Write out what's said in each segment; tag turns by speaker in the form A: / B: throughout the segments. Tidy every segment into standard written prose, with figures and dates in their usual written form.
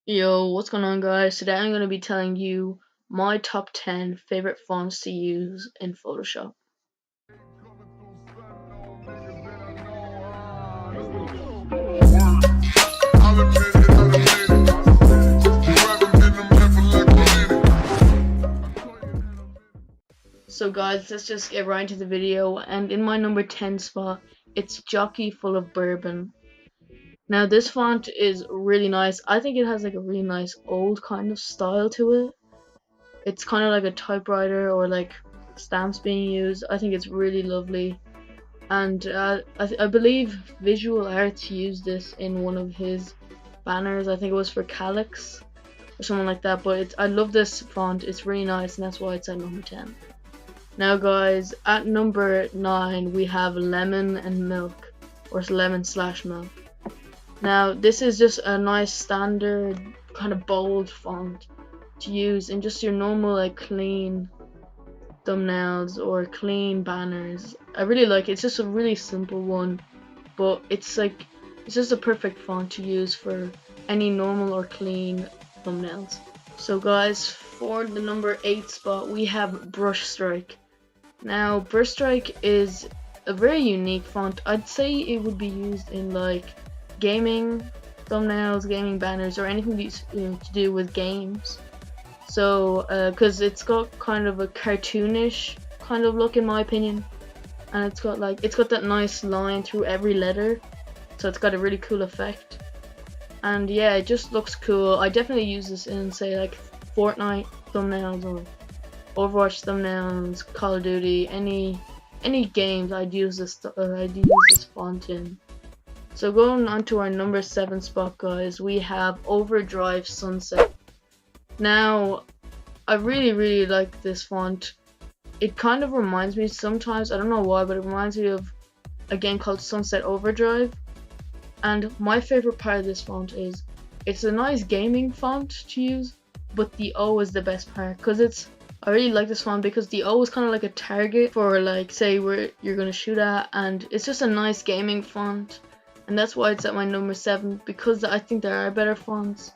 A: Yo, what's going on, guys? Today I'm going to be telling you my top 10 favorite fonts to use in Photoshop. So, guys, let's just get right into the video. And in my number 10 spot, it's Jockey Full of Bourbon. Now, this font is really nice. I think it has like a really nice old kind of style to it. It's kind of like a typewriter or like stamps being used. I think it's really lovely. And I believe Visual Arts used this in one of his banners. I think it was for Calyx or something like that. But I love this font. It's really nice, and that's why it's at number 10. Now, guys, at number 9 we have Lemon and Milk, or Lemon slash Milk. Now, this is just a nice standard kind of bold font to use in just your normal like clean thumbnails or clean banners. I really like it. It's just a really simple one, but it's just a perfect font to use for any normal or clean thumbnails. So, guys, for the number 8 spot we have Brush Strike. Now, Brush Strike is a very unique font. I'd say it would be used in like gaming thumbnails, gaming banners, or anything to do with games. So, because it's got kind of a cartoonish kind of look in my opinion, and it's got that nice line through every letter, so it's got a really cool effect. And yeah, it just looks cool. I definitely use this in say like Fortnite thumbnails or Overwatch thumbnails, Call of Duty, any games. I'd use this font in. So going on to our number 7 spot, guys, we have Overdrive Sunset. Now, I really like this font. It kind of reminds me sometimes, I don't know why, but it reminds me of a game called Sunset Overdrive. And my favorite part of this font is it's a nice gaming font to use, but the O is the best part because I really like this font because the O is kind of like a target for like say where you're gonna shoot at, and it's just a nice gaming font, and that's why it's at my number 7, because I think there are better fonts,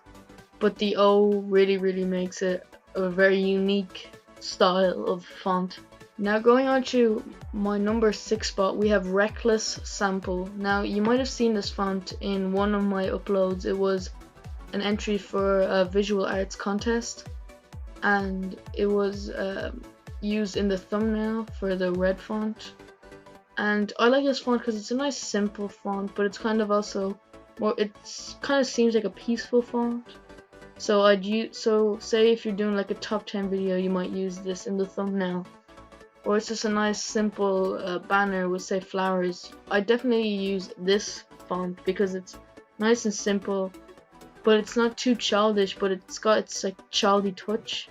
A: but the O really makes it a very unique style of font. Now, going on to my number 6 spot, we have Reckless Sample. Now, you might have seen this font in one of my uploads. It was an entry for a visual arts contest, and it was used in the thumbnail for the red font. And I like this font because it's a nice simple font, but it's kind of also it's kind of seems like a peaceful font. So say if you're doing like a top 10 video, you might use this in the thumbnail, or it's just a nice simple banner with say flowers. I definitely use this font because it's nice and simple, but it's not too childish, but it's got its like childy touch.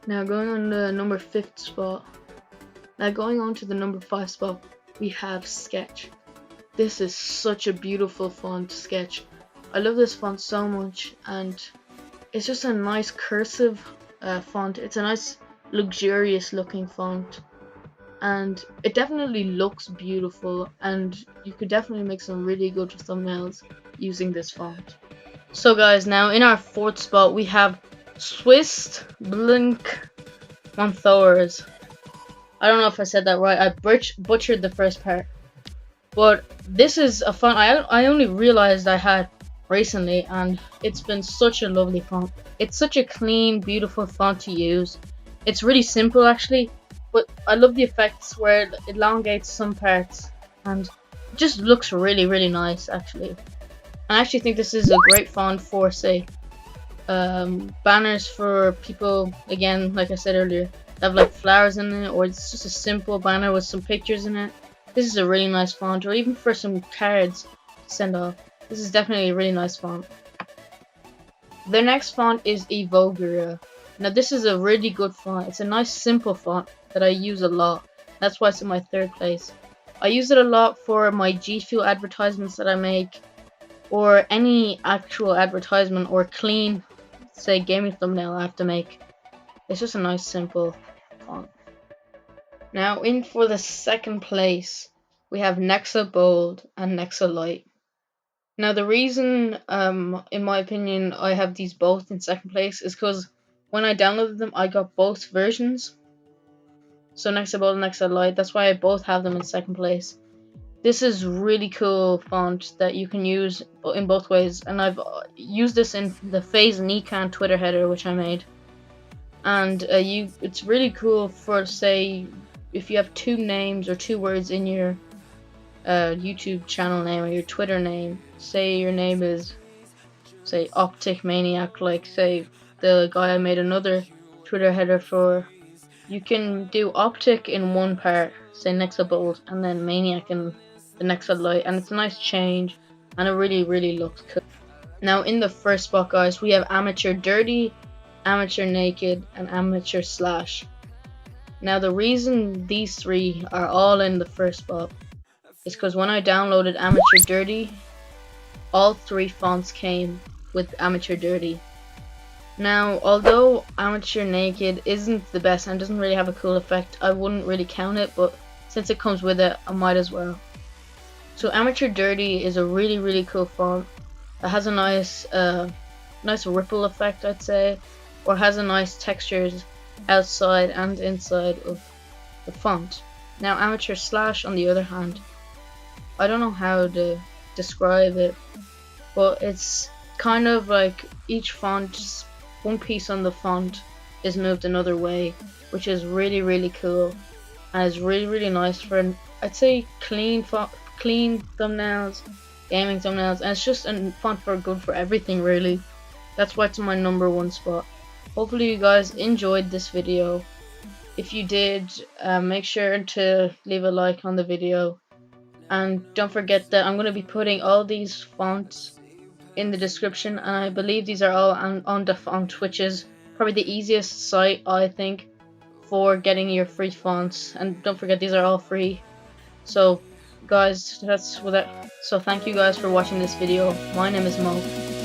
A: Now going on the number 5th spot. Now going on to the number 5 spot, we have Sketch. This is such a beautiful font, Sketch. I love this font so much, and it's just a nice cursive font. It's a nice luxurious looking font, and it definitely looks beautiful, and you could definitely make some really good thumbnails using this font. So, guys, now in our 4th spot we have Swiss Blink Monthors. I don't know if I said that right. I butchered the first part, but this is a font I only realized I had recently, and it's been such a lovely font. It's such a clean, beautiful font to use. It's really simple actually, but I love the effects where it elongates some parts, and it just looks really nice actually. I actually think this is a great font for say banners for people, again like I said earlier, that have like flowers in it, or it's just a simple banner with some pictures in it. This is a really nice font, or even for some cards to send off. This is definitely a really nice font. The next font is Evogura. Now this is a really good font. It's a nice simple font that I use a lot. That's why it's in my 3rd place. I use it a lot for my G Fuel advertisements that I make, or any actual advertisement or clean, say, gaming thumbnail I have to make. It's just a nice simple font. Now in for the 2nd place, we have Nexa Bold and Nexa Light. Now the reason, in my opinion, I have these both in second place is because when I downloaded them, I got both versions. So Nexa Bold and Nexa Light. That's why I both have them in second place. This is really cool font that you can use in both ways, and I've used this in the FaZe Nikan Twitter header which I made. And it's really cool for, say, if you have two names or two words in your YouTube channel name or your Twitter name. Say your name is, say, Optic Maniac, like say the guy I made another Twitter header for. You can do Optic in one part, say Nexa Bold, and then Maniac in the Nexa Light, and it's a nice change, and it really looks cool. Now in the first spot, guys, we have Amateur Dirty, Amateur Naked, and Amateur Slash. Now the reason these three are all in the first spot is because when I downloaded Amateur Dirty, all three fonts came with Amateur Dirty. Now, although Amateur Naked isn't the best and doesn't really have a cool effect, I wouldn't really count it, but since it comes with it, I might as well. So Amateur Dirty is a really cool font. It has a nice ripple effect, I'd say, or has a nice textures outside and inside of the font. Now Amateur Slash, on the other hand, I don't know how to describe it, but it's kind of like each font, one piece on the font is moved another way, which is really cool, and is really nice for, I'd say, clean thumbnails, gaming thumbnails, and it's just a font for good for everything really. That's why it's my #1 spot. Hopefully you guys enjoyed this video. If you did, make sure to leave a like on the video, and don't forget that I'm going to be putting all these fonts in the description, and I believe these are all on the font, which is probably the easiest site, I think, for getting your free fonts. And don't forget, these are all free. So guys, so thank you guys for watching this video. My name is Moke.